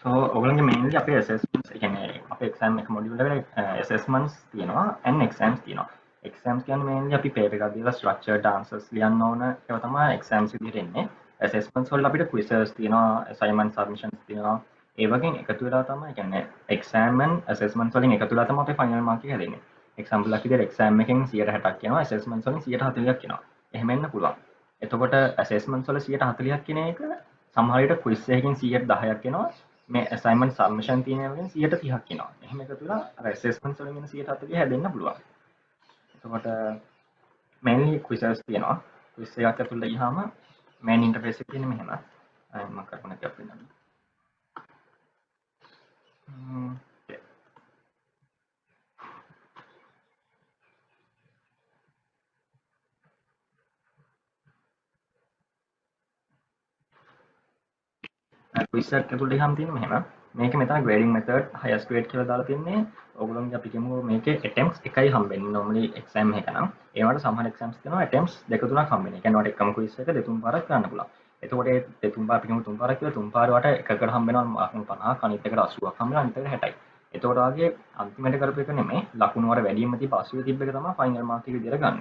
So ඔයගොල්ලන්ගේ mainly අපේ assessments ඒ කියන්නේ අපේ exam එක module එකට assessments තියෙනවා and exams තියෙනවා. exams කියන්නේ mainly අපි paper එකක් දීලා structured answers ලියන්න ඕන ඒවා තමයි exams විදිහට එන්නේ. assessments වල අපිට quizzes තියෙනවා, assignment submissions තියෙනවා. ඒ වගේ එකතු වෙලා තමයි කියන්නේ exam and assessments වලින් එකතු වෙලා තමයි අපේ final mark එක හැදෙන්නේ. example එකක් විදිහට exam එකෙන් 160ක් එනවා, assessments වලින් 140ක් එනවා. එහෙම එන්න පුළුවන්. එතකොට assessments වල 140ක් කියන එක සමහර විට quiz එකකින් 110ක් එනවා. මේ assignment submission තියෙන එකෙන් 130ක් එනවා. එහෙම එකතු වෙලා අර assessments වලින් එන 140 හැදෙන්න පුළුවන්. එතකොට mainly quizzes තියෙනවා. quiz එකක් ඇතුළට ගියාම main interface එක තියෙන්නේ මෙහෙම. මම කරපොන එකක් වෙනවා. quiz එකක් ඇතුළට ගියාම තියෙන්නේ මෙහෙම. මේක මෙතන grading method highest grade කියලා දාලා තින්නේ. ඔයගොල්ලන්ගේ අපි කියමු මේකේ attempts එකයි හම්බෙන්නේ. normally exam එක නම් ඒවට සමහර exams තියෙනවා attempts දෙක තුනක් හම්බෙන්නේ. ඒ කියන්නේ ඔයාලට එකම quiz එක දෙතුන් පාරක් කරන්න පුළුවන්. එතකොට ඒ දෙතුන් පාර අපි කියමු තුන් පාරක් කියලා තුන් පාර වට එකකට හම්බෙනවා ලකුණු 50ක් අනිත් එකට 80ක් හම්බෙනවා අනිත් එකට 60යි. එතකොට වාගේ අන්තිමට කරපු එක නෙමෙයි ලකුණු වල වැඩිම තිබ්බ 80 තිබ්බ එක තමයි final mark එක විදියට ගන්න.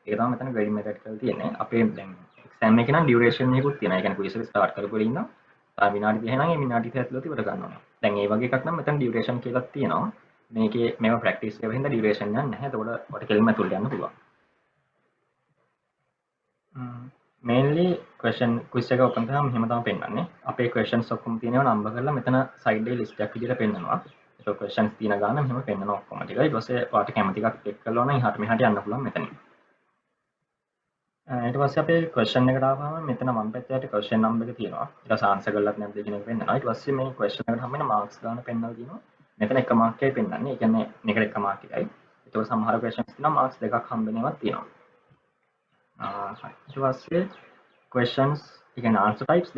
ඒක තමයි මෙතන grading method කියලා තියෙන්නේ. අපේ දැන් exam එකේ නම් duration එකකුත් තියෙනවා. ඒ කියන්නේ quiz එක start කරපු වෙලින් නම් විනාඩි 30 නම් ඒ විනාඩි 30 ඇතුළත ඉවර ගන්න ඕනේ. දැන් ඒ වගේ එකක් නම් මෙතන duration කියලා තියෙනවා. මේකේ මේවා practice කරලා හින්දා duration යන්නේ නැහැ. එතකොට ඔයාලට කෙලින්ම ඇතුළට යන්න පුළුවන්. mainly question quiz එක open කරාම මෙහෙම තමයි පෙන්නන්නේ. අපේ questions ඔක්කොම තියෙනවා number කරලා මෙතන side එකේ list එකක් විදිහට පෙන්නනවා. ඒක questions තියෙන ගාන මෙහෙම පෙන්නනවා ඔක්කොම ටික. ඊට පස්සේ ඔයාලට කැමති එකක් click කරලා නම් එහාට මෙහාට යන්න පුළුවන් මෙතනින්. ඊට පස්සේ අපේ question එකට ආවම මෙතන වම් පැත්තේ question number එක තියෙනවා. ඊට පස්සේ answer කළාත් නැද්ද කියන එක පෙන්නනවා. ඊට පස්සේ මේ question එකට හැම වෙලේම marks ගන්න පෙන්නලා තියෙනවා. මෙතන එක mark එකයි පෙන්නන්නේ. ඒ කියන්නේ මේකට එක mark එකයි. ඒතකොට සමහර questions තියෙනවා marks දෙකක් හම්බ වෙනවක් තියෙනවා. හරි. ඊට පස්සේ questions ඒ කියන්නේ answer types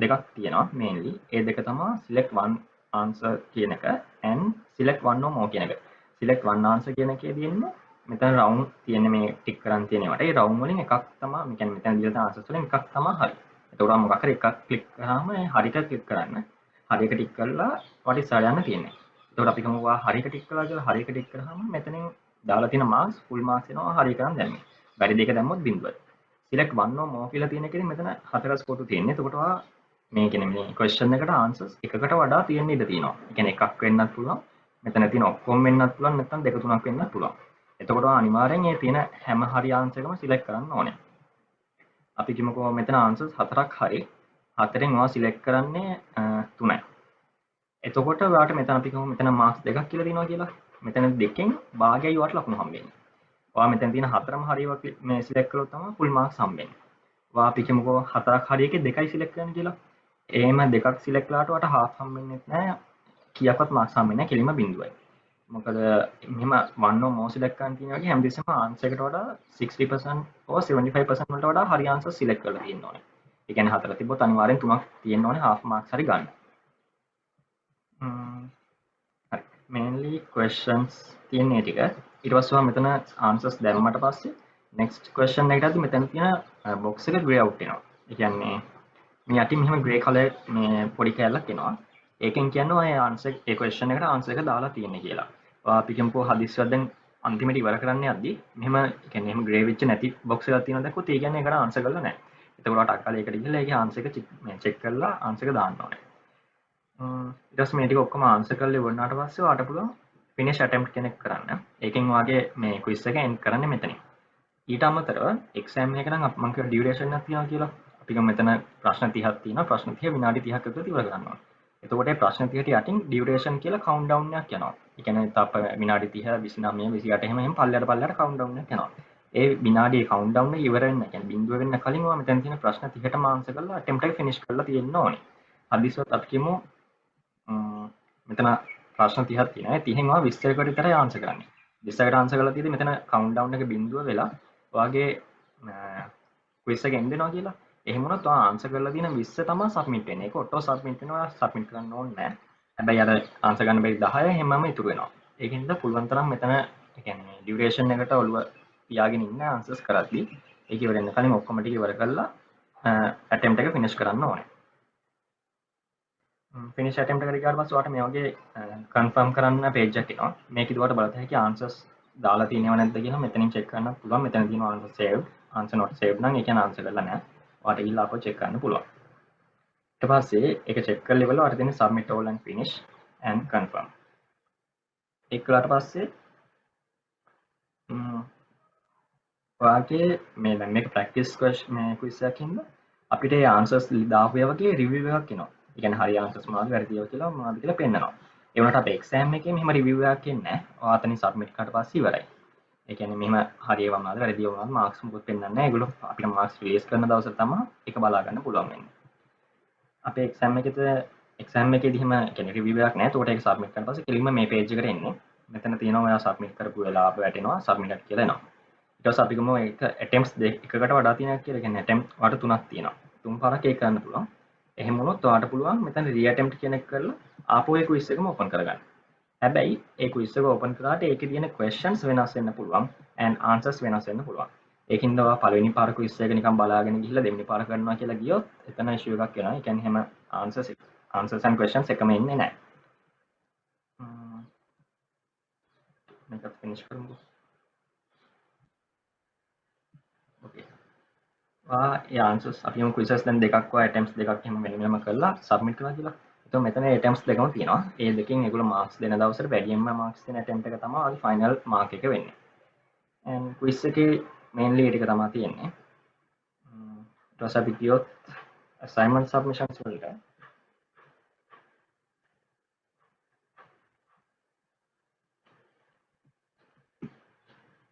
දෙකක් තියෙනවා mainly. ඒ දෙක තමයි select one answer කියන එක and select one or more කියන එක. select one answer කියන එකේ තියෙන්නේ මෙතන රවුන්ඩ් තියෙන්නේ මේ ටික් කරන් තියෙනවට. ඒ රවුන්ඩ් වලින් එකක් තමයි මේ කියන්නේ මෙතන දීලා තියෙන answers වලින් එකක් තමයි හරි. එතකොට මොකක් හරි එකක් ක්ලික් කරාම හරියට ක්ලික් කරන්න. හරියට ටික් කරලා what is යන්න තියෙන්නේ. එතකොට අපි කමු හරියට ටික් කළා කියලා හරියට ටික් කරාම මෙතනින් දාලා තියෙන marks full marks එනවා හරිය කරන් දැම්මේ. වැරදි දෙක දැම්මොත් බිඳුවයි. select one or more කියලා තියෙන එකෙන් මෙතන හතරස් කොටු තියෙන්නේ. එතකොට මේ කියන්නේ මේ question එකට answers එකකට වඩා තියෙන්න ඉඩ තියෙනවා. ඒ කියන්නේ එකක් වෙන්නත් පුළුවන්. මෙතන තියෙන ඔක්කොම වෙන්නත් පුළුවන් නැත්නම් දෙක තුනක් වෙන්නත් පුළුවන්. එතකොට අනිවාර්යෙන් මේ තියෙන හැම හරි answer එකම select කරන්න ඕනේ. අපි කිමුකෝ මෙතන answers හතරක් හරි. හතරෙන් ඔයා select කරන්නේ 3යි. එතකොට ඔයාලට මෙතන අපි කියමු මෙතන marks දෙකක් කියලා තියෙනවා කියලා. මෙතන දෙකෙන් භාගයයි ඔයාලට ලකුණු හම්බෙන්නේ. ඔයා මෙතන තියෙන හතරම හරියව මේ select කළොත් තමයි full marks හම්බෙන්නේ. ඔයා අපි කියමුකෝ හතරක් හරි එකේ දෙකයි select කරන්න කියලා. එහෙම දෙකක් select කළාට ඔයාලට half හම්බෙන්නේ නැහැ. කීයක්වත් marks හම්බෙන්නේ නැහැ. කෙලින්ම බිඳුවයි. මොකද මෙහෙම one or more select කරන්න තියෙනවා වගේ හැමදෙස්සම answer එකට වඩා 60% or 75% වලට වඩා හරි answer select කරලා තියෙන්න ඕනේ. ඒ කියන්නේ හතර තිබ්බොත් අනිවාර්යෙන් තුනක් තියෙන්න ඕනේ half marks හරි ගන්න. හරි. mainly questions තියෙන මේ ටික. ඊට පස්සේ මෙතන answers දැම්මට පස්සේ next question එකටදී මෙතන තියෙන box එක grey out වෙනවා. ඒ කියන්නේ මේ යටින් මෙහෙම grey color මේ පොඩි කැලලක් එනවා. ඒකෙන් කියන්නේ ඔය answer ඒ question එකට answer එක දාලා තියෙන්නේ කියලා. අපි කියමුකෝ හදිස්සියක් දැන් අන්තිමට ඉවර කරන්න යද්දි මෙහෙම කියන්නේ එහෙම ග්‍රේ වෙච්ච නැති බොක්ස් එකක් තියෙනවා දැක්කොත් ඒ කියන්නේ ඒකට ආන්සර් කරලා නැහැ. එතකොට ඔයාලට අක්කලා ඒකට ගිහලා ඒකේ ආන්සර් එක චෙක් කරලා ආන්සර් එක දාන්න ඕනේ. ඊට පස්සේ මේ ටික ඔක්කොම ආන්සර් කරලා ඉවරනාට පස්සේ ඔයාලට පුළුවන් finish attempt කෙනෙක් කරන්න. ඒකෙන් වාගේ මේ quiz එක end කරන්නේ මෙතනින්. ඊට අමතරව exam එක නම් මම කියව duration එකක් තියෙනවා කියලා. අපි ගමු මෙතන ප්‍රශ්න 30ක් තියෙනවා. ප්‍රශ්න 30 විනාඩි 30ක් ඇතුළත ඉවර කරනවා. එතකොට මේ ප්‍රශ්න 30ට යටින් duration කියලා countdown එකක් යනවා. ඒ කියන්නේ තව විනාඩි 30 29 28 එහෙම පල්ලයට countdown එකක් යනවා. ඒ විනාඩියේ countdown එක ඉවර වෙන්න, කියන්නේ බිඳුව වෙන්න කලින් ඔයා මෙතන තියෙන ප්‍රශ්න 30ටම answer කරලා attempt එක finish කරලා තියෙන්න ඕනේ. හදිස්සියත් අපි කියමු මෙතන ප්‍රශ්න 30ක් තියෙනවා. ඒ 30න් ඔයා 20කට විතරයි answer කරන්නේ. 20කට answer කරලා තියෙද්දි මෙතන countdown එක බිඳුව වෙලා ඔයාගේ quiz එක end වෙනවා කියලා. එහෙම වුණොත් ඔයා ආන්සර් කරලා තියෙන 20 තමයි සබ්මිට් වෙන්නේ. ඒක ඔටෝ සබ්මිට් වෙනවා. සබ්මිට් කරන්න ඕනේ නැහැ. හැබැයි අර ආන්සර් ගන්න බැරි 10 හැමම ඉතුරු වෙනවා. ඒකින්ද පුළුවන් තරම් මෙතන ඒ කියන්නේ ඩියුරේෂන් එකට ඔළුව තියාගෙන ඉන්න ආන්සර්ස් කරද්දී ඒක ඉවර වෙන කලින් ඔක්කොම ටික ඉවර කරලා ඇටෙම්ප්ට් එක ෆිනිෂ් කරන්න ඕනේ. ෆිනිෂ් ඇටෙම්ප්ට් එකට ගියාට පස්සේ ඔයාලට මේ වගේ කන්ෆර්ම් කරන්න පේජ් එකක් එනවා. මේකෙදි ඔයාලට බලත හැකි ආන්සර්ස් දාලා තියෙනව නැද්ද කියලා මෙතනින් චෙක් කරන්න පුළුවන්. මෙතන තියෙනවා ආන්සර් සේව්ඩ්, ආන්සර් not saved නම් ඒ කියන්නේ ආන්සර් කරලා නැහැ. ඔයාලට ගිහලා ආපහු චෙක් කරන්න පුළුවන්. ඊට පස්සේ ඒක චෙක් කරලා ඉවරලා ඔයාලට තියෙන submit all and finish and confirm. ඒක කළාට පස්සේ ඔයාගේ මේ දැන් මේක ප්‍රැක්ටිස් මේ ක්විස් එකකින්ද අපිට ඒ ආන්සර්ස් දාපු ඒවා වගේ රිවිව් එකක් එනවා. ඒ කියන්නේ හරි ආන්සර්ස් මොනවද වැරදි ඒවා කියලා මොනවද කියලා පෙන්නනවා. ඒ වුණාට අපේ එක්සෑම් එකේ මෙහෙම රිවිව් එකක් එන්නේ නැහැ. ඔයා අතනින් සබ්මිට් කරාට පස්සේ ඉවරයි. ඒ කියන්නේ මෙහෙම හරි ඒවා මොනවද වැරදි ඒවා මොනවද මාක්ස් මොකුත් පෙන්නන්නේ නැහැ. ඒගොල්ලෝ අපිට මාක්ස් රිලීස් කරන දවසේ තමයි ඒක බලා ගන්න පුළුවන් වෙන්නේ. අපේ එක්සෑම් එකේදී එහෙම කියන්නේ රිවිව් එකක් නැහැ. ඒකට ඒක සබ්මිට් කරලා පස්සේ කෙලින්ම මේ පේජ් එකට එන්නේ. මෙතන තියෙනවා ඔයා සබ්මිට් කරපු වෙලාව වැටෙනවා සබ්මිට් කියලා එනවා. ඊට පස්සේ අපි ගමු ඒක attempts එකකට වඩා තියෙනවා කියලා. කියන්නේ attempt වලට තුනක් තියෙනවා. තුන් පාරක් ඒක කරන්න පුළුවන්. එහෙම වුණොත් ඔයාලට පුළුවන් මෙතන re-attempt කියන එක කරලා ආපහු ඒ quiz එකම open කරගන්න. හැබැයි ඒ quiz එක open කරාට ඒකේ තියෙන questions වෙනස් වෙන්න පුළුවන් and answers වෙනස් වෙන්න පුළුවන්. ඒකින්ද ඔයා පළවෙනි පාර quiz එක නිකන් බලාගෙන ගිහිල්ලා දෙවෙනි පාර කරනවා කියලා ගියොත් එතන issue එකක් වෙනවා. ඒ කියන්නේ එහෙම answers and questions එකම එන්නේ නැහැ. මේක finish කරමු. okay. ඒ answers අපි යමු quizzes දැන් දෙකක් වා attempts දෙකක් එහෙම වෙන වෙනම කරලා submit කරනවා කියලා. එතකොට මෙතන attempts දෙකම තියෙනවා. ඒ දෙකෙන් ඒගොල්ලෝ marks දෙන දවසට වැඩියෙන්ම marks දෙන attempt එක තමයි ඔයාගේ final mark එක වෙන්නේ. and quiz එකේ mainly ඒ ටික තමයි තියෙන්නේ. ඊට පස්සේ අපි ගියොත් assignment submissions වලට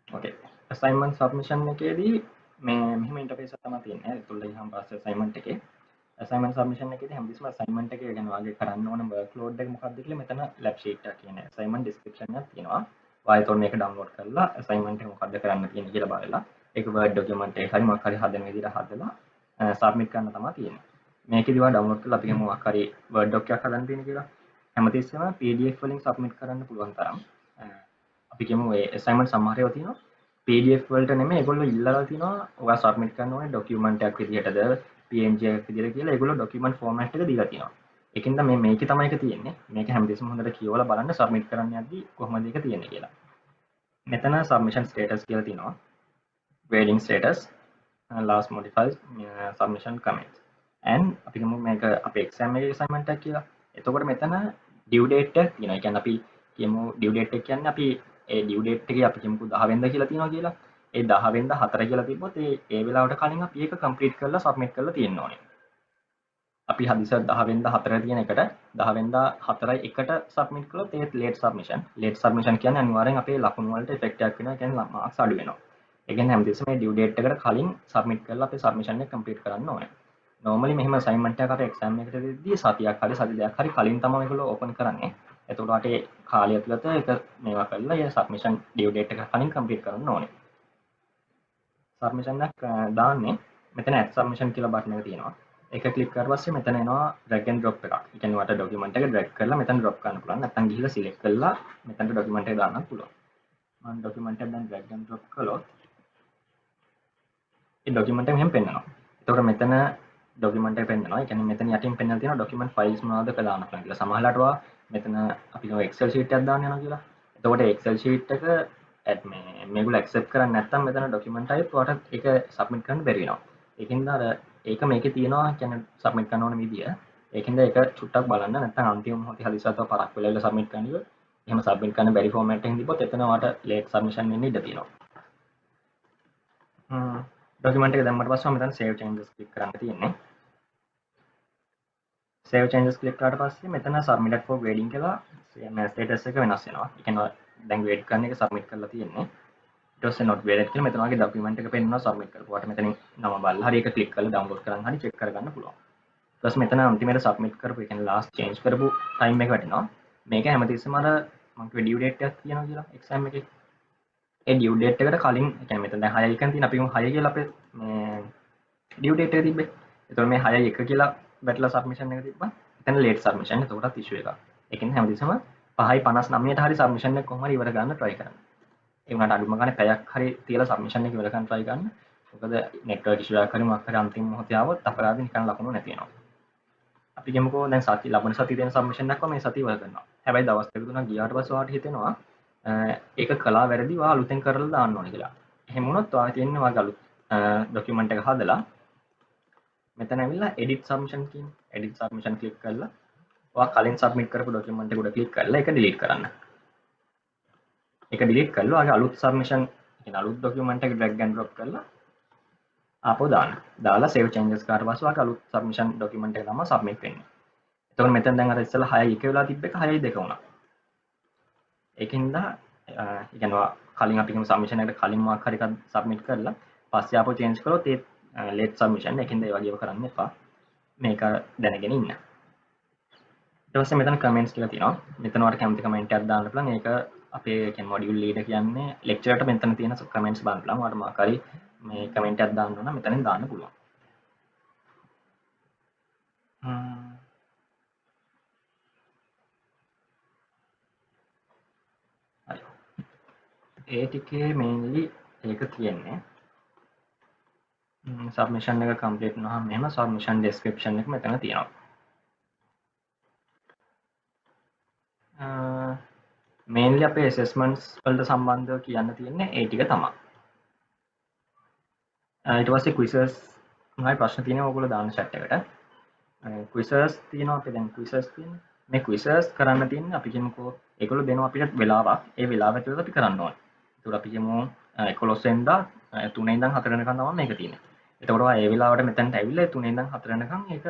okay. assignment submission එකේදී මේ මෙහෙම ඉන්ටර්ෆේස් එකක් තමයි තියෙන්නේ. ඒතුළේ ගියාම පස්සේ assignment එකේ assignment submission එකේදී හැමතිස්සම assignment එකේ يعني ඔයාගේ කරන්න ඕන workload එක මොකක්ද කියලා මෙතන lab sheet එකක් කියන්නේ assignment description එකක් තියෙනවා. ඔයා ඒතකොට මේක download කරලා assignment එක මොකක්ද කරන්න තියෙන්නේ කියලා බලලා ඒක word document එකක් හරි මොකක් හරි හදන විදිහට හදලා submit කරන්න තමයි තියෙන්නේ. මේකේදී ඔයා download කරලා අපි මොකක් හරි word doc එකක් හදන්න තියෙන කියලා හැමතිස්සෙම PDF වලින් submit කරන්න පුළුවන් තරම් අපි කියමු ඒ assignment සමහර ඒවා තියෙනවා PDF වලට නෙමෙයි ඒගොල්ලෝ ඉල්ලලා තිනවා ඔයා සබ්මිට් කරන්න ඕනේ ડોකියුමන්ට් එකක් විදිහටද PNG එකක් විදිහට කියලා ඒගොල්ලෝ ડોකියුමන්ට් ෆෝමැට් එක දීලා තිනවා. ඒකින්ද මේකේ තමයි ඒක තියෙන්නේ. මේක හැමදේම හොඳට කියවලා බලන්න සබ්මිට් කරන්න යද්දි කොහොමද ඒක තියෙන්නේ කියලා. මෙතන submission status කියලා තියෙනවා. grading status, last modified submission comments. and අපි ගමු මේක අපේ exam එකේ assignment එකක් කියලා. එතකොට මෙතන due date එක තියෙනවා. ඒ කියන්නේ අපි කියමු due date එක කියන්නේ අපි ඒ due date එකේ අපි කියමුකෝ 10 වෙනිදා කියලා තියෙනවා කියලා. ඒ 10 වෙනිදා 4 කියලා තිබ්බොත් ඒ වෙලාවට කලින් අපි ඒක complete කරලා submit කරලා තියෙන්න ඕනේ. අපි හදිසියට 10 වෙනිදා 4 තියෙන එකට 10 වෙනිදා 4යි එකට submit කළොත් ඒත් late submission. late submission කියන්නේ අනිවාර්යෙන් අපේ ලකුණු වලට effect එකක් වෙනවා. ඒ කියන්නේ marks අඩු වෙනවා. ඒ කියන්නේ හැමතිස්සෙම මේ due date එකට කලින් submit කරලා අපේ submission එක complete කරන්න ඕනේ. normally මෙහෙම assignment එකක් අපේ exam එකට දෙද්දී සතියක් හරි සති දෙකක් හරි කලින් තමයි මේගොල්ලෝ open කරන්නේ. එතකොට අපේ කාලය තුලත ඒක මේවා කරලා ඒ submission due date එක කලින් complete කරන්න ඕනේ. submission එක දාන්නේ මෙතන add submission කියලා button එක තියෙනවා. ඒක click කරලා පස්සේ මෙතන එනවා drag and drop එකක්. ඒ කියන්නේ ඔයාලට document එක drag කරලා මෙතන drop කරන්න පුළුවන්. නැත්නම් ගිහිල්ලා select කරලා මෙතනට document එක දාන්නත් පුළුවන්. මම document එක දැන් drag and drop කළොත් ඒ document එක මෙහෙම පෙන්නනවා. එතකොට මෙතන document එක පෙන්නනවා. ඒ කියන්නේ මෙතන යටින් පෙන්නලා තියෙනවා document files මොනවද කියලා දාන්න පුළුවන් කියලා. සමහරවිට ඔයා මෙතන අපි කියමු Excel sheet එකක් දාන්න යනවා කියලා. එතකොට Excel sheet එක මේගොල්ලෝ accept කරන්නේ නැත්නම් මෙතන document type ඔයාලට ඒක submit කරන්න බැරි වෙනවා. ඒකින්ද අර ඒක මේකේ තියෙනවා කියන්නේ submit කරන්න ඕන විදිය. ඒකින්ද ඒක චුට්ටක් බලන්න නැත්නම් අන්තිම මොහොතේ හදිසියට පරක් වෙලා submit කරන්න ඉවර. එහෙම submit කරන්න බැරි format එකකින් තිබ්බොත් එතන ඔයාලට late submission වෙන්න ඉඩ තියෙනවා. document එක දැම්මට පස්සේ මෙතන save changes click කරන්න තියෙන්නේ. save changes click කරාට පස්සේ මෙතන submitted for grading කියලා status එක වෙනස් වෙනවා. ඒ කියන්නේ දැන් grade කරන එක submit කරලා තියෙන්නේ. ඊට පස්සේ not graded කියලා මෙතන වගේ document එක පෙන්නනවා submit කරපුවාට මෙතනින් නම බලලා හරි එක click කරලා download කරන් හරි check කරගන්න පුළුවන්. ඊට පස්සේ මෙතන අන්තිමට submit කරපු ඒ කියන්නේ last change කරපු time එක වැටෙනවා. මේක හැමතිස්සෙම අර මම කිව්ව due date එකක් තියෙනවා කියලා exam එකේ. ඒ due date එකට කලින් ඒ කියන්නේ මෙතන දැන් 6 එකක් තියෙන අපි 6 කියලා අපේ මේ due date එක තිබ්බේ. ඒතකොට මේ 6 1 කියලා බැටලා සබ්මිෂන් එක තිබ්බා. එතන ලේට් සබ්මිෂන්. එතකොටත් ඉෂුව එකක්. ඒ කියන්නේ හැමදෙස්සම 5:59ට හරි සබ්මිෂන් එක කොහොම හරි ඉවර ගන්න try කරන්න. ඒ වුණාට අඩුම ගානේ පැයක් හරි තියලා සබ්මිෂන් එක ඉවර ගන්න try කරන්න. මොකද network issue එකක් හරි මොකක් හරි අන්තිම මොහොතේ ආවොත් අපරාධ නිකන් ලකුණු නැති වෙනවා. අපි කියමුකෝ දැන් සති ලබන සතිය දෙන සබ්මිෂන් එකක් මේ සතිය වල කරනවා. හැබැයි දවස් දෙක තුනක් ගියාට පස්සේ ඔයාලට හිතෙනවා ඒක කළා වැරදි ඔයා අලුතෙන් කරලා දාන්න ඕනේ කියලා. එහෙම වුණොත් ඔයා තියෙන්නේ ඔයාගේ අලුත් ડોකියුමන්ට් එක හදලා මෙතන ඇවිල්ලා edit submission කියන edit submission ක්ලික් කරලා ඔයා කලින් සබ්මිට් කරපු ડોකියුමන්ට් එක උඩ ක්ලික් කරලා ඒක delete කරන්න. ඒක delete කරලා ඔයාගේ අලුත් submission කියන්නේ අලුත් ડોකියුමන්ට් එක drag and drop කරලා ආපහු දාන්න. දාලා save changes කරලා පස්සේ ඔයාගේ අලුත් submission document එක තමයි submit වෙන්නේ. එතකොට මෙතන දැන් අර ඉස්සෙල්ලා 6යි 1 වෙලා තිබ්බ එක 6යි 2 වුණා. ඒකින්ද ඒ කියන්නේ කලින් අපි කියමු submission එකට කලින් මොකක් හරි එකක් submit කරලා පස්සේ ආපහු change කරොත් ඒ late submission එකකින්ද ඒ වගේව කරන්න එපා. මේක දැනගෙන ඉන්න. ඊට පස්සේ මෙතන comments කියලා තියෙනවා. මෙතන ඔයාලට කැමති comment එකක් දාන්න පුළුවන්. ඒක අපේ කියන්නේ module leader කියන්නේ lecture එකට මෙතන තියෙන comments බලන්න පුළුවන්. ඔයාලට මොකක් හරි මේ කමෙන්ට් එකක් දාන්න ඕන මෙතනින් දාන්න පුළුවන්. හරි. ඒ ටිකේ මේන්ලි ඒක තියෙන්නේ. සබ්මිෂන් එක කම්ප්ලීට් වුණාම මෙහෙම සබ්මිෂන් ඩෙස්ක්‍රිප්ෂන් එක මෙතන තියෙනවා. මේන්ලි අපේ ඇසෙස්මන්ට්ස් වලට සම්බන්ධව කියන්න තියෙන්නේ ඒ ටික තමයි. ඊට පස්සේ ක්විසස් මහයි ප්‍රශ්න තියෙනවා ඔයගොල්ලෝ දාන්න chat එකට. ක්විසස් තියෙනවා අපි දැන් ක්විසස් තියෙනවා. මේ ක්විසස් කරන්න තියෙන්නේ අපි කියමුකෝ ඒගොල්ලෝ දෙනවා අපිට වෙලාවක්. ඒ වෙලාව ඇතුළත අපි කරන්න ඕනේ. ඒකට අපි කියමු 11 වෙනිදා 3 ඉඳන් 4 වෙනකන් තමයි මේක තියෙන්නේ. එතකොට ඔයා ඒ වෙලාවට මෙතනට ඇවිල්ලා 3 ඉඳන් 4 වෙනකන් ඒක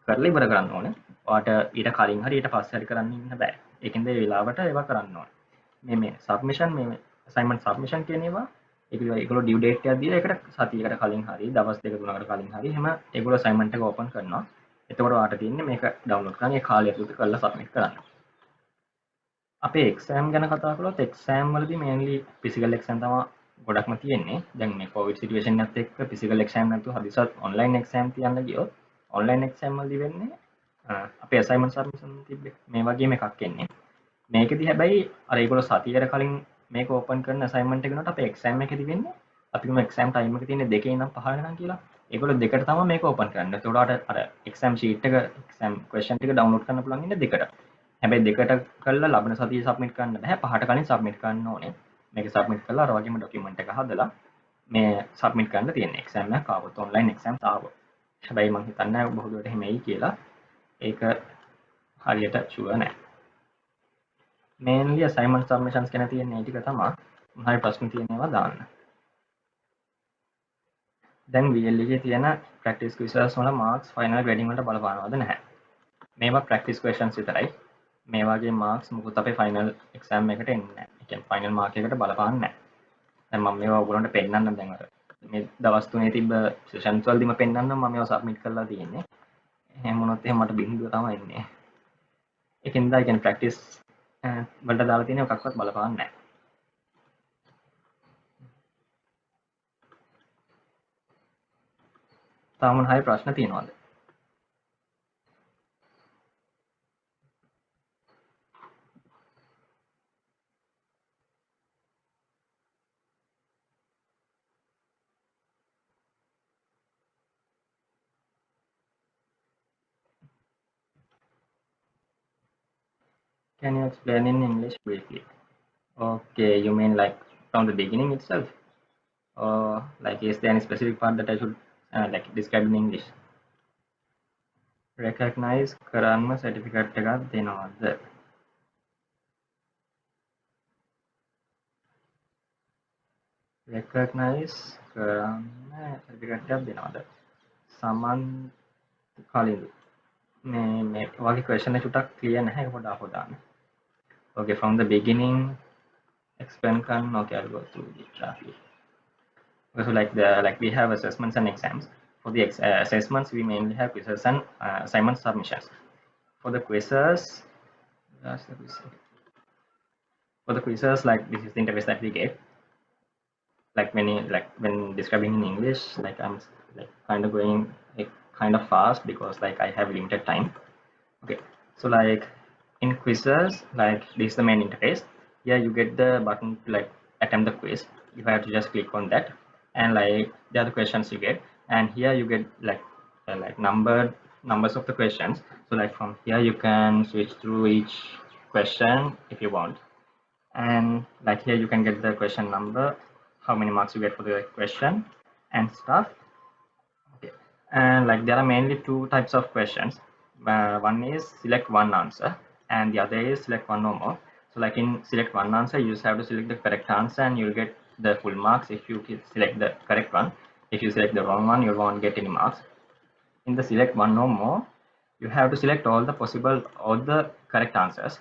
කරලා ඉවර කරන්න ඕනේ. ඔයාට ඊට කලින් හරි ඊට පස්සේ හරි කරන්න ඉන්න බෑ. ඒකෙන්ද ඒ වෙලාවට ඒවා කරන්න ඕනේ. මේ සබ්මිෂන් මේ අසයින්මන්ට් සබ්මිෂන් කියන ඒවා ඒගොල්ලෝ ඩියු ඩේට් එකක් දීලා ඒකට සතියකට කලින් හරි දවස් දෙක තුනකට කලින් හරි එහෙම ඒගොල්ලෝ අසයින්මන්ට් එක ඕපන් කරනවා. එතකොට ඔයාට තියෙන්නේ මේක ඩවුන්ලෝඩ් කරන්න ඒ කාලය ඇතුළත කරලා සබ්මිට් කරන්න. අපේ එක්සෑම් ගැන කතා කළොත් එක්සෑම් වලදී මේන්ලි ෆිසිකල් එක්සෑම් තමයි ගොඩක්ම තියෙන්නේ. දැන් මේ කොවිඩ් සිටුේෂන් එකත් එක්ක ෆිසිකල් එක්සෑම් නැතුව හදිසියත් ඔන්ලයින් එක්සෑම් තියන්න ගියොත් ඔන්ලයින් එක්සෑම් වලදී වෙන්නේ අපේ අසයින්මන්ට් සබ්මිෂන් තිබ්බේ මේ වගේම එකක් එන්නේ. මේකෙදි හැබැයි අර ඒගොල්ලෝ සතියකට කලින් මේක ඕපන් කරන අසයින්මන්ට් එක නට අපේ එක්සෑම් එකේදී වෙන්නේ අපි කියමු එක්සෑම් ටයිම් එක තියෙන්නේ 2 ඉඳන් 5 වෙනකන් කියලා. ඒගොල්ලෝ දෙකට තමයි මේක ඕපන් කරන්නේ. ඒකට අර එක්සෑම් ෂීට් එක එක්සෑම් ක්වෙස්චන් ටික ඩවුන්ලෝඩ් කරන්න පුළුවන් ඉන්නේ දෙකට. හැබැයි දෙකට කරලා ලබන සතියේ සබ්මිට් කරන්න බෑ. 5ට කලින් සබ්මිට් කරන්න ඕනේ. මේක සබ්මිට් කරලා අර වගේම ડોකියුමන්ට් එක හදලා මේ සබ්මිට් කරන්න තියෙන්නේ. එක්සෑම් එකක් ආවොත් ඔන්ලයින් එක්සෑම් ආවොත්. හැබැයි මම හිතන්නේ බොහෝ දුරට එහෙම එයි කියලා. ඒක හරියට ෂුවර් නෑ. මේන්ලි අසයින්මන්ට් සබ්මිෂන්ස් ගැන තියෙන මේ ටික තමයි. මහයි ප්‍රශ්න තියෙන ඒවා දාන්න. දැන් VL එකේ තියෙන ප්‍රැක්ටිස් ක්විසස් වල මාක්ස් ෆයිනල් ග්‍රේඩින් වලට බලපානවද නැහැ. මේවා ප්‍රැක්ටිස් ක්වෙස්චන්ස් විතරයි. මේ වගේ මාක්ස් මොකුත් අපේ ෆයිනල් එක්සෑම් එකට එන්නේ නැහැ. ඒ කියන්නේ ෆයිනල් මාක් එකකට බලපාන්නේ නැහැ. දැන් මම මේවා ඔයගොල්ලන්ට පෙන්නන්නම් දැන් අර මේ දවස් තුනේ තිබ්බ සෙෂන්ස් වලදීම පෙන්නන්නම් මම මේවා සබ්මිට් කරලා තියෙන්නේ. එහෙම වුණොත් එහෙම මට බින්දුව තමයි එන්නේ. ඒකෙන්ද ඒ කියන්නේ ප්‍රැක්ටිස් වලට දාලා තියෙන එකක්වත් බලපාන්නේ නැහැ. තාම මොන හරි ප්‍රශ්න තියෙනවද? Can you explain in English briefly? Okay, you mean like from the beginning itself? Or like is there any specific part that I should like describe in English? Recognize කරන්න certificate එකක් දෙනවද? Recognize කරන්න certificate එකක් දෙනවද? සමන් කලින්ද? මේ වගේ question එක චුට්ටක් clear නැහැ ඒක පොඩ්ඩක් දාන්න. Okay, from the beginning explain කරන්න. Okay, I'll go through it roughly. So like we have assessments and exams. For the assessments, we mainly have quizzes and assignment submissions. For the quizzes, like this is the interface that we get. Like when describing in English, like I'm like kind of going like kind of fast because like I have limited time. Okay, so like in quizzes, like this is the main interface. Here you get the button to like attempt the quiz. You have to just click on that, and like the other questions you get, and here you get like numbered numbers of the questions. So like from here you can switch through each question if you want, and like here you can get the question number, how many marks you get for the question and stuff. Okay. And like there are mainly two types of questions. One is select one answer and the other is select one or more. So like in select one answer, you just have to select the correct answer and you'll get the full marks if you select the correct one. If you select the wrong one, you won't get any marks. In the select one or more, you have to select all the correct answers.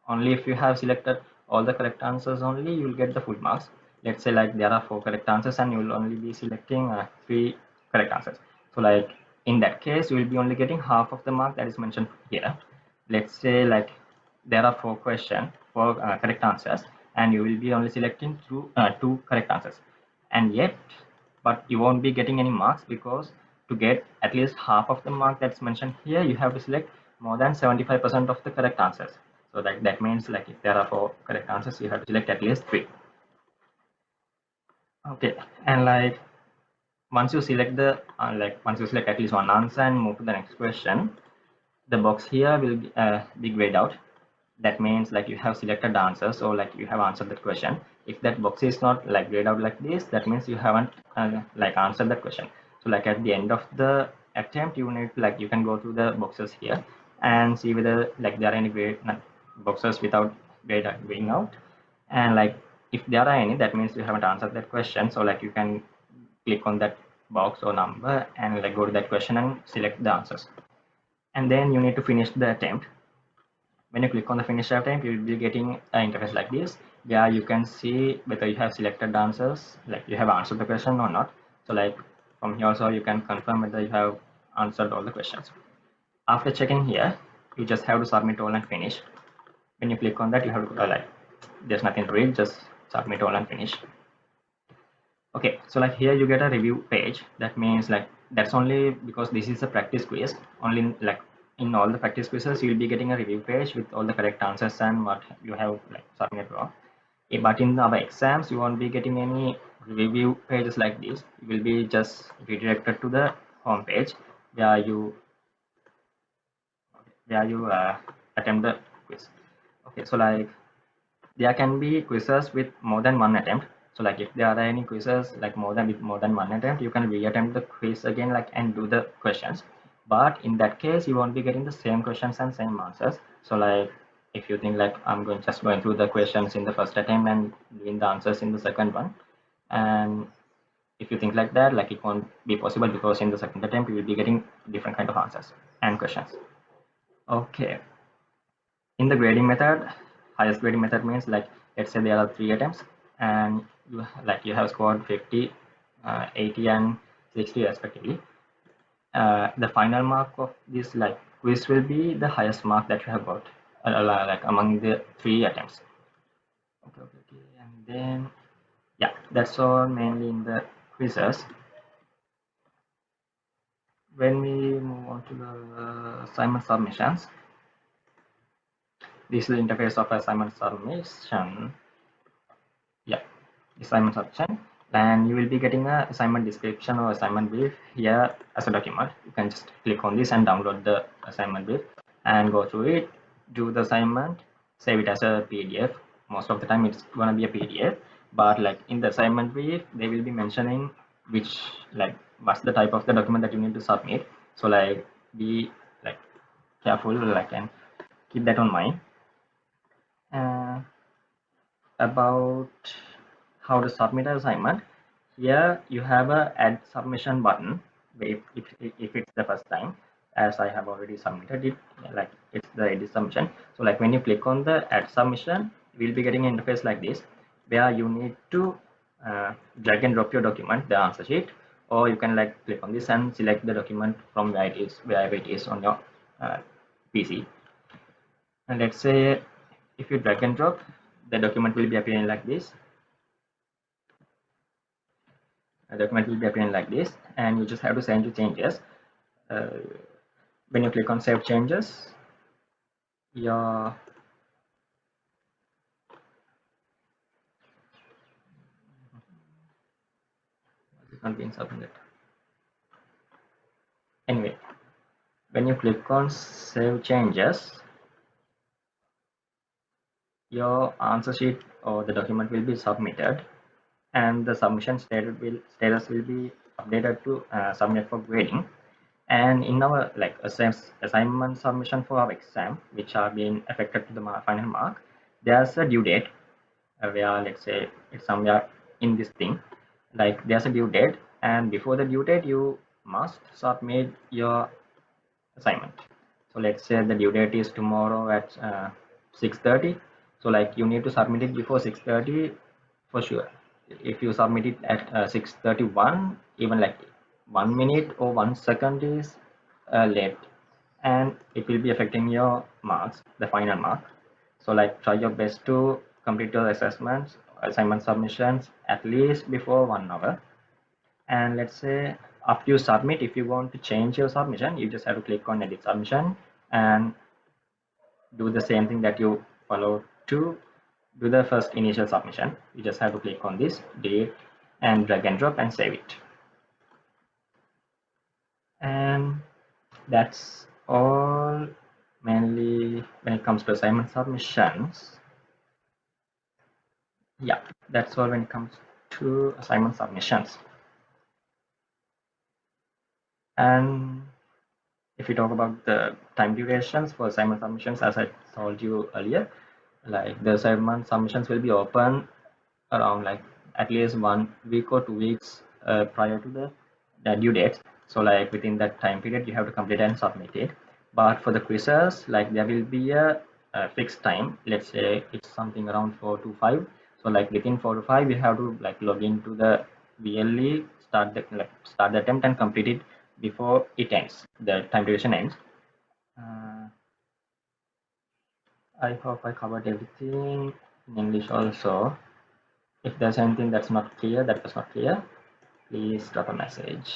Only if you have selected all the correct answers only, you will get the full marks. Let's say like there are four correct answers and you will only be selecting three correct answers. So like in that case, you will be only getting half of the mark that is mentioned here. Let's say like there are four correct answers, and you will be only selecting two correct answers, and yet but you won't be getting any marks, because to get at least half of the mark that's mentioned here, you have to select more than 75% of the correct answers. So that means like if there are four correct answers, you have to select at least three. Okay. And like once you select once you select at least one answer and move to the next question, the box here will be grayed out. That means like you have selected the answer, so like you have answered that question. If that box is not like grayed out like this, that means you haven't like answered that question. So like at the end of the attempt, you need like you can go through the boxes here and see whether like there are any boxes without graying out, and like if there are any, that means you haven't answered that question. So like you can click on that box or number and like go to that question and select the answers, and then you need to finish the attempt. When you click on the finish attempt, you will be getting an interface like this, where you can see whether you have selected the answers, like you have answered the question or not. So like from here also you can confirm whether you have answered all the questions. After checking here, you just have to submit all and finish. When you click on that, you have to like there's nothing to read, just submit all and finish. Okay, so like here you get a review page. That means like that's only because this is a practice quiz. Only like in all the practice quizzes, you'll be getting a review page with all the correct answers and what you have like submitted wrong. But in our exams, you won't be getting any review pages like this. You will be just redirected to the home page where you attempt the quiz. Okay, so like there can be quizzes with more than one attempt. So like if there are any quizzes like more than one attempt, you can re-attempt the quiz again, like and do the questions. But in that case, you won't be getting the same questions and same answers. So like if you think like I'm going through the questions in the first attempt and doing the answers in the second one, and if you think like that, like it won't be possible, because in the second attempt you will be getting different kind of answers and questions. Okay. In the grading method, highest grading method means like let's say there are three attempts and you have scored 50, 80 and 60 respectively. The final mark of this like quiz will be the highest mark that you have got like among the three attempts. Okay. And then yeah, that's all mainly in the quizzes. When we move on to the assignment submissions, this is the interface of assignment submission. Yeah, assignment submission, and you will be getting a assignment description or assignment brief here as a document. You can just click on this and download the assignment brief and go through it, do the assignment, save it as a PDF. Most of the time it's gonna be a PDF, but like in the assignment brief they will be mentioning which like what's the type of the document that you need to submit. So like be like careful, like, and keep that on mind. About how to submit an assignment, here you have a add submission button. If it's the first time, as I have already submitted it, like it's the edit submission. So like when you click on the add submission, you will be getting an interface like this, where you need to drag and drop your document, the answer sheet, or you can like click on this and select the document from wherever it is on your PC. And let's say if you drag and drop, the document will be appearing like this. A document will be appearing like this, and you just have to send your changes. uh, when you click on save changes, your it's not being submitted anyway. when you click on save changes, your answer sheet or the document will be submitted, and the submission status will be updated to submit for grading. And in our like assignment submission for our exam, which are being affected to the final mark, there's a due date where, let's say, it's somewhere in this thing, like there's a due date, and before the due date you must submit your assignment. So let's say the due date is tomorrow at 6:30, so like you need to submit it before 6:30 for sure. If you submit it at 6:31, even like 1 minute or 1 second is late, and it will be affecting your marks, the final mark. So like try your best to complete your assessments, assignment submissions at least before 1 hour. And let's say after you submit, if you want to change your submission, you just have to click on edit submission and do the same thing that you follow to do the first initial submission. You just have to click on this, delete, and drag and drop and save it. And that's all, mainly when it comes to assignment submissions. Yeah, that's all when it comes to assignment submissions. And if we talk about the time durations for assignment submissions, as I told you earlier, like the assignment submissions will be open around like at least 1 week or 2 weeks prior to the due date. So like within that time period you have to complete and submit it. But for the quizzes, like there will be a fixed time. Let's say it's something around 4 to 5. So like within 4 to 5 you have to like log into the VLE, start the attempt and complete it before it ends, the time duration ends. I hope I covered everything in English also. If there's anything that's not clear, that was not clear, please drop a message.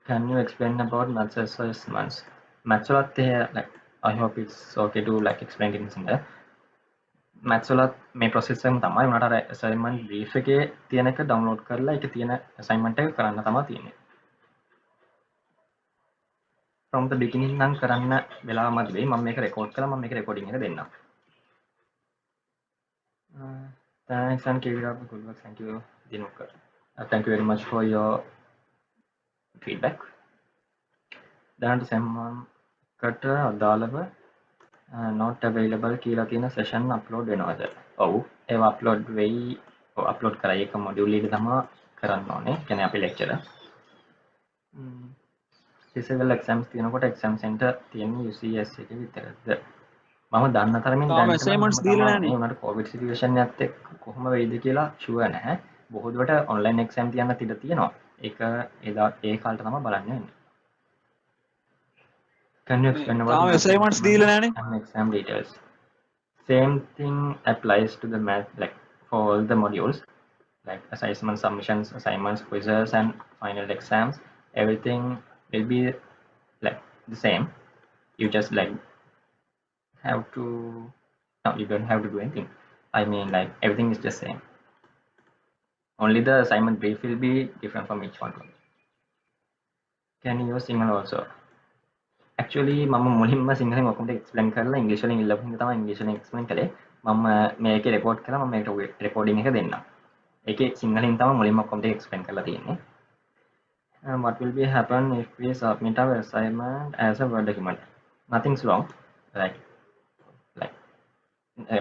Can you explain about maths assessments? Maths like I hope it's okay to like explain it in there. Maths මේ process එකම තමයි උනාට අර assignment brief එකේ තියෙන එක download කරලා ඒක තියෙන assignment එක කරන්න තමයි තියෙන්නේ. From the beginning නම් කරන්න වෙලාව මදි වෙයි. මම මේක record කළා, මම මේක recording එක දෙන්නම්. Thanks and keep it up. Good work. Thank you, Dinukar. Thank you very much for your feedback. දැනට සම්මානකට අදාළව not available කියලා තියෙන session upload වෙනවද? ඔව්, ඒවා upload වෙයි. ඔව්, upload කරා ඒක module එක තමයි කරන්න ඕනේ. කියන්නේ අපේ lecture. physical exams තියෙනකොට exam center තියෙන්නේ UCS එකේ විතරද? මම දන්න තරමින් දැන් assignments දීලා නැහනේ. උනාට COVID situation එකත් එක්ක කොහොම වෙයිද කියලා sure නැහැ. බොහෝ දුරට online exam තියන්නත් ඉඩ තියෙනවා. ඒක ඒ කාලේට තමයි බලන්න වෙන්නේ. Can you explain about assignments දීලා නැහනේ. and exam details? Same thing applies to the math, like for all the modules, like assessment submissions, assignments, quizzes, and final exams. Everything will be like the same. You just like have to, no, you don't have to do anything. I mean, like everything is the same. Only the assignment brief will be different from each one. Can you use Sinhala also? Actually, මම මුලින්ම සිංහලෙන් ඔක්කොම explain කරලා ඉංග්‍රීසි වලින් ඉල්ලපු හින්දා තමයි ඉංග්‍රීසි වලින් එක්ස්ප්ලেইন කළේ. මම මේකේ රෙකෝඩ් කරලා මම මේකට රෙකෝඩින් එක දෙන්නම්. ඒකේ සිංහලෙන් තමයි මුලින්ම ඔක්කොම එක්ස්ප්ලেইন කරලා තියෙන්නේ. What will be happen if we submit our assignment as a Word document? Nothing's wrong. Like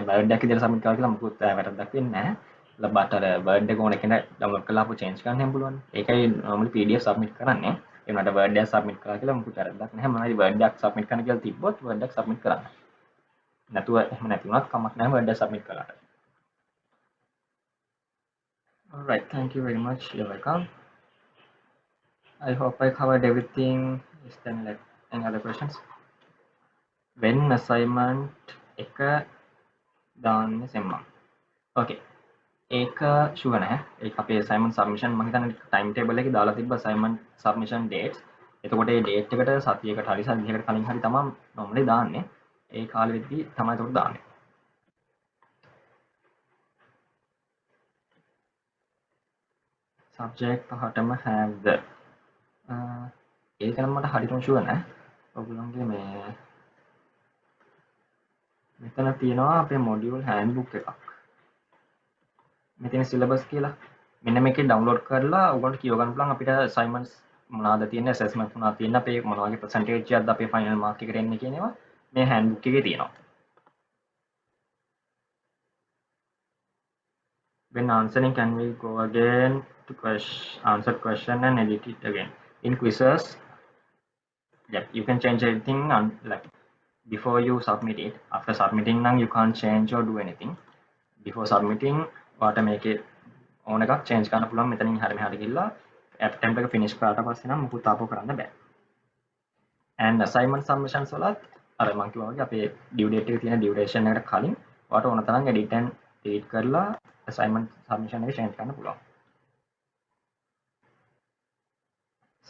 Word එක විදිහට submit කරලා කියලා මොකුත් වැරද්දක් වෙන්නේ නැහැ. ලබාට අර Word එක ඕන කෙනා download කරලා අපු change කරන්න හැම පුළුවන්. ඒකයි normally PDF submit කරන්නේ. ඒ වුණාට Word එක submit කරලා කියලා මොකුත් වැරද්දක් නැහැ. මොනවාරි Word එකක් submit කරන්න කියලා තිබ්බොත් Word එක submit කරන්න. නැතුව එහෙම නැති වුණත් කමක් නැහැ Word එක submit කළාට. All right, thank you very much. You're welcome. I hope I covered everything. Is there like any other questions? When assignment එක දාන්නේ සෙම්මා. Okay. ඒක ෂුවර් නැහැ. ඒක අපේ assignment submission මම හිතන්නේ time table එකේ දාලා තිබ්බ assignment submission dates. එතකොට ඒ date එකට සතියකට හරි සතියකට කලින් හරි තමයි normally දාන්නේ. ඒ කාලෙදී තමයි ඒක දාන්නේ. subject පහටම have the ඒක නම් මට හරියටම ෂුවර් නෑ. ඔයගොල්ලන්ගේ මේ මෙතන තියෙනවා අපේ module handbook එකක්. මෙතන syllabus කියලා. මෙන්න මේකේ download කරලා ඔයගොල්ලන්ට කියව ගන්න පුළුවන් අපිට assignments මොනවාද තියෙන්නේ, assessment මොනවාද තියෙන්නේ, අපේ මොන වගේ percentage එකක්ද අපේ final mark එකට එන්නේ කියන ඒවා මේ handbook එකේ තියෙනවා. When answering, can we go again to answer question and edit it again? In quizzes, yeah, you can change anything like before you submit it. After submitting, now you can't change or do anything. Before submitting, what make it ඕන එකක් change කරන්න පුළුවන්. මෙතනින් හරිය මෙහාට ගිහිල්ලා attempt එක finish කරාට පස්සේ නම් මුකුත් ආපහු කරන්න බෑ. And assignment submissions වලත් අර මම කිව්වා වගේ අපේ due date එකේ තියෙන duration එකට කලින් ඔයාලට ඕන තරම් edit and delete කරලා assignment submission එක change කරන්න පුළුවන්.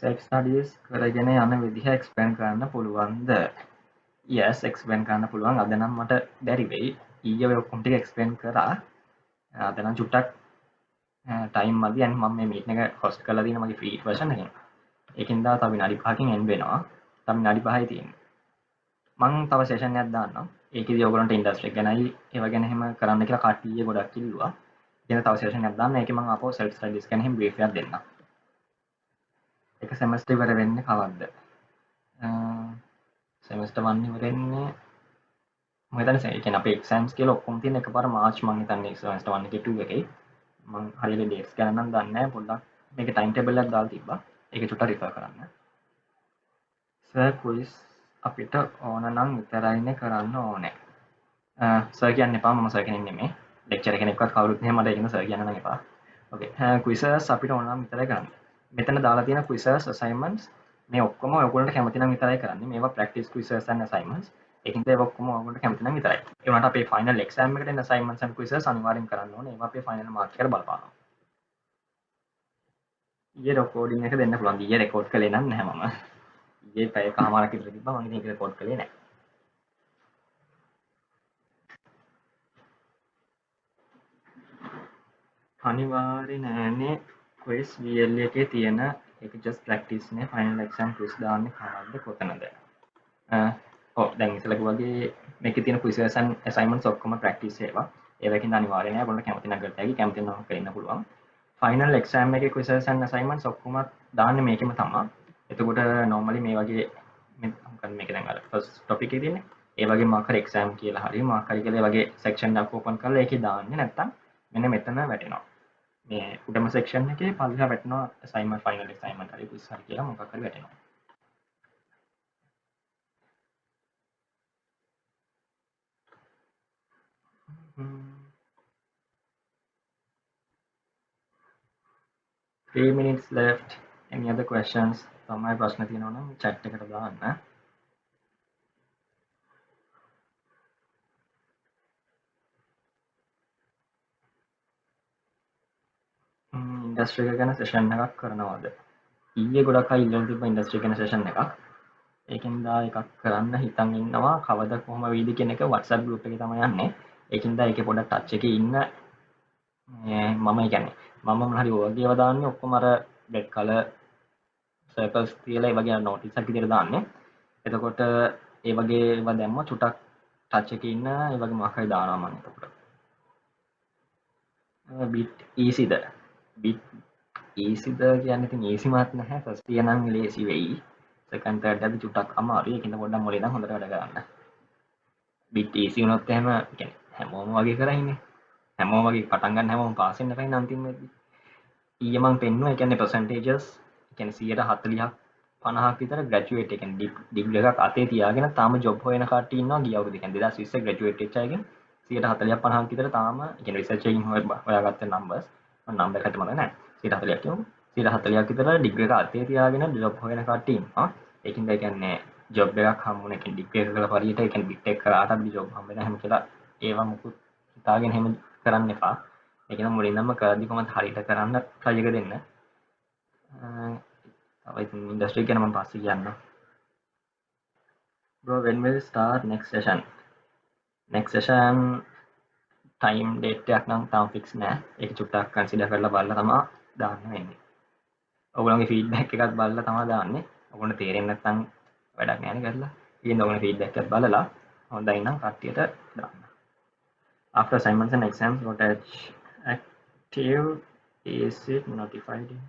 self studies කරගෙන යන විදිහ explain කරන්න පුළුවන්ද? yes, explain කරන්න පුළුවන්. අද නම් මට බැරි වෙයි. ඊයේ ඔය ඔක්කොම ටික explain කරා. අද නම් චුට්ටක් time මදි. and මම මේ meeting එක host කරලා තියෙන මගේ free version එකෙන්. ඒකෙන්ද තව විනාඩි 5කින් end වෙනවා. තව විනාඩි 5යි තියෙන්නේ. මම තව session එකක් දාන්නම්. ඒකේදී ඔයගොල්ලන්ට industry එක ගැනයි ඒව ගැන එහෙම කරන්න කියලා කට්ටිය ගොඩක් ඉල්ලුවා. ඉතින් තව session එකක් දාන්න. ඒකේ මම ආපහු self studies ගැන එහෙම brief එකක් දෙන්නම්. එක semester ඉවර වෙන්නේ කවද්ද? semester 1 ඉවර වෙන්නේ මම හිතන්නේ ඒ කියන්නේ අපේ exams කියලා ඔක්කොම තියෙන එකපාර මාර්ච් මම හිතන්නේ semester 1 එකේ 2 එකේ. මම හරියට dates ගණන් නම් දන්නේ නැහැ. පොඩ්ඩක් මේකේ time table එකක් දාලා තිබ්බා. ඒක චුට්ටක් refer කරන්න. sir quiz අපිට ඕන නම් විතරයිනේ කරන්න ඕනේ. සර් කියන්න එපා. මම සර් කෙනෙක් නෙමෙයි. lecture කෙනෙක්වත් කවුරුත් නැහැ. මට ඒකන සර් කියන්න නම් එපා. okay. quizzes අපිට ඕන නම් විතරයි කරන්න. මෙතන දාලා තියෙන quizzes assignments මේ ඔක්කොම ඔයගොල්ලන්ට කැමති නම් විතරයි කරන්නේ. මේවා practice quizzes and assignments. ඒකින්ද ඒවා ඔක්කොම ඔයගොල්ලන්ට කැමති නම් විතරයි. ඒ වුණාට අපේ final exam එකට එන assignments and quizzes අනිවාර්යෙන් කරන්න ඕනේ. ඒවා අපේ final mark එකට බලපානවා. ඊයේ recording එක දෙන්න පුළුවන්. ඊයේ record කළේ නම් නැහැ මම. ඊයේ පැය කමාරක් විතර තිබ්බා. මම ඉතින් ඒක record කළේ නැහැ. අනිවාර්ය නෑනේ quiz VL එකේ තියෙන ඒක just practice නේ. final exam quiz දාන්නේ කවද්ද කොතනද? දැන් ඉස්සෙල්ලා කිව්වාගේ මේකේ තියෙන quizzes and assignments ඔක්කොම practice ඒවා. ඒවකින් අනිවාර්ය නෑ. ඔයගොල්ලෝ කැමති නම් කරත් ඇයි කැමති නම් කරන්න පුළුවන්. final exam එකේ quizzes and assignments ඔක්කොම දාන්නේ මේකෙම තමයි. එතකොට normally මේ වගේ මොකක්ද මේක දැන් අර first topic එකේ තියෙන්නේ. ඒ වගේ marker exam කියලා හරි marker කියලා ඒ වගේ section එකක් open කරලා ඒකේ දාන්නේ නැත්තම් මෙන්න මෙතන වැටෙනවා. මේ උඩම section එකේ පල්ලෙහා වැටෙනවා assignment final assignment හරි quiz හරි කියලා මොකක් හරි වැටෙනවා. 3 minutes left. Any other questions? තමයි ප්‍රශ්න තියෙනවා නම් chat එකට දාන්න. ඉන්ඩස්ට්‍රි එක ගැන සෙෂන් එකක් කරනවද? ඊයේ ගොඩක් අය ඉල්ලලා තිබ්බ ඉන්ඩස්ට්‍රි ගැන සෙෂන් එකක්. ඒකෙන්ද එකක් කරන්න හිතන් ඉන්නවා. කවද කොහොම වෙයිද කියන එක WhatsApp group එකේ තමයි යන්නේ. ඒකෙන්ද ඒකේ පොඩක් ටච් එකේ ඉන්න මම කියන්නේ මම මොන හරි වගේ ඒවා දාන්නේ ඔක්කොම අර red color circles තියලා ඒ වගේ notice එකක් විදිහට දාන්නේ. එතකොට ඒ වගේ ඒවා දැම්ම චුටක් ටච් එකේ ඉන්න ඒ වගේ මොකක් හරි දානවා මම එතකොට. bit easy ද? bit easy ද කියන්නේ ඉතින් easy මාත් නැහැ. first year නම් ලේසි වෙයි. second third එකදී චුටක් අමාරුයි. ඒකින්ද පොඩ්ඩක් මොලේ ඉඳන් හොඳට වැඩ කරන්න. bit easy වුණොත් එහෙම කියන්නේ හැමෝම වගේ කරයිනේ. හැමෝම වගේ පටන් ගන්න හැමෝම පාස් වෙන්න බෑනේ අන්තිමේදී. ඊයේ මම පෙන්නුවා ඒ කියන්නේ percentages ඒ කියන්නේ 140ක් 50ක් විතර graduate ඒ කියන්නේ ඩිග්‍රී එකක් අතේ තියාගෙන තාම job හොයන කට්ටිය ඉන්නවා ගිය අවුරුද්දේ. කියන්නේ 2020 graduate වෙච්ච අයගෙන් 140ක් 50ක් විතර තාම ඒ කියන්නේ research එකකින් හොයාගත්ත numbers මම number එකට මතක නැහැ. 140ක් කියමු. 140ක් විතර ඩිග්‍රී එක අතේ තියාගෙන job හොයන කට්ටිය ඉන්නවා. ඒකින්ද ඒ කියන්නේ job එකක් හම්බුනේ කියන්නේ ඩිග්‍රී එක කරලා පරියට ඒ කියන්නේ bit එක කරාට අපිට job හම්බ වෙන හැම කියලා ඒවා මුකුත් හිතාගෙන හැම කරන්න එපා. ඒක නම් මුලින්ම කරද්දි කොහොමද හරියට කරන්න try එක දෙන්න. තව ඉතින් ඉන්ඩස්ට්‍රි ගැන මම පස්සේ කියන්නම්. Bro, when will start next session? Next session time date එකක් නම් තාම fix නෑ. ඒක චුට්ටක් consider කරලා බලලා තමයි දාන්න වෙන්නේ. ඔයගොල්ලෝගේ ෆීඩ්බැක් එකත් බලලා තමයි දාන්නේ. ඔයගොල්ලන්ට තේරෙන්නේ නැත්නම් වැඩක් නැහැ නේ කරලා. ඊගෙන ඔයගොල්ලෝ ෆීඩ්බැක් එකත් බලලා හොඳයි නම් කට්ටියට දාන්න. After assignments and exams got active, is it notified in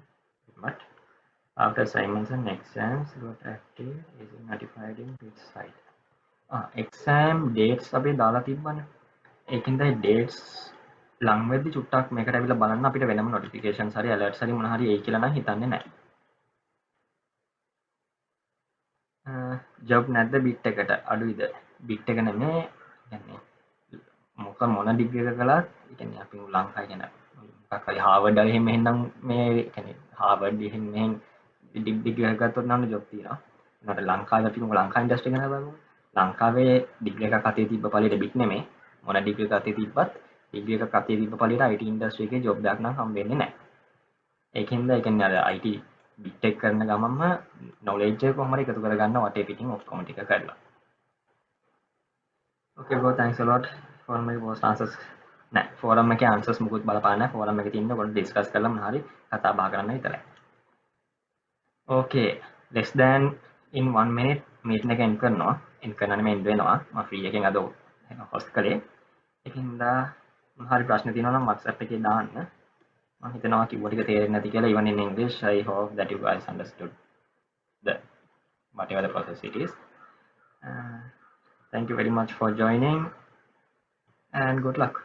what? After assignments and exams got active, is it notified in which site? Exam dates අපි දාලා තිබ්බනේ. ඒකින්ද ඩේට්ස් ලං වෙද්දි චුට්ටක් මේකට ඇවිල්ලා බලන්න අපිට වෙනම නොටිෆිකේෂන්ස් හරි ඇලර්ට්ස් හරි මොන හරි එයි කියලා නම් හිතන්නේ නැහැ. ජොබ් නැද්ද බිට් එකට? අඩුයිද? බිට් එක නෙමේ. කියන්නේ මොන ඩිග්‍රී එක කළත් ඒ කියන්නේ අපි ලංකාවේ කියන මොකක් හරි හාර්වර්ඩ් වල එහෙම එහෙනම් මේ කියන්නේ හාර්වර්ඩ් එහෙම මෙහෙන් ඩිග්‍රී එකක් ගත්තොත් නම් ජොබ් තියෙනවා. ඒකට ලංකාවේ අපි ලංකා ඉන්ඩස්ට්‍රි ගැන බලමු. ලංකාවේ ඩිග්‍රී එකක් අතේ තිබ්බ පළියට බිට් නෙමේ. මොන ඩිග්‍රී එකක් අතේ තිබ්බත් ඩිග්‍රී එකක් අතේ තිබ්බ පළියට IT ඉන්ඩස්ට්‍රි එකේ ජොබ් එකක් නම් හම්බෙන්නේ නැහැ. ඒකින්ද ඒ කියන්නේ අර IT බිට් එක කරන ගමන්ම knowledge එක කොහොමද එකතු කරගන්න වටේ පිටින් ඔක්කොම ටික කරලා. Okay bro, thanks a lot for my post answers. නෑ ෆෝරම් එකේ answers මුකුත් බලපාන්නේ නැහැ. ෆෝරම් එකේ තියෙන කොට ඩිස්කස් කරලා මොන හරි කතා බහ කරන්න විතරයි. Okay, less than in 1 minute meeting එක end කරනවා. end කරන්න නෙමෙයි end වෙනවා. මම free එකෙන් අද host කළේ. ඒකින්ද මොන හරි ප්‍රශ්න තියෙනවා නම් WhatsApp එකේ දාන්න. මම හිතනවා කිව්ව ටික තේරෙන්නේ නැති කියලා. Even in English, I hope that you guys understood the whatever the process it is. Thank you very much for joining and good luck.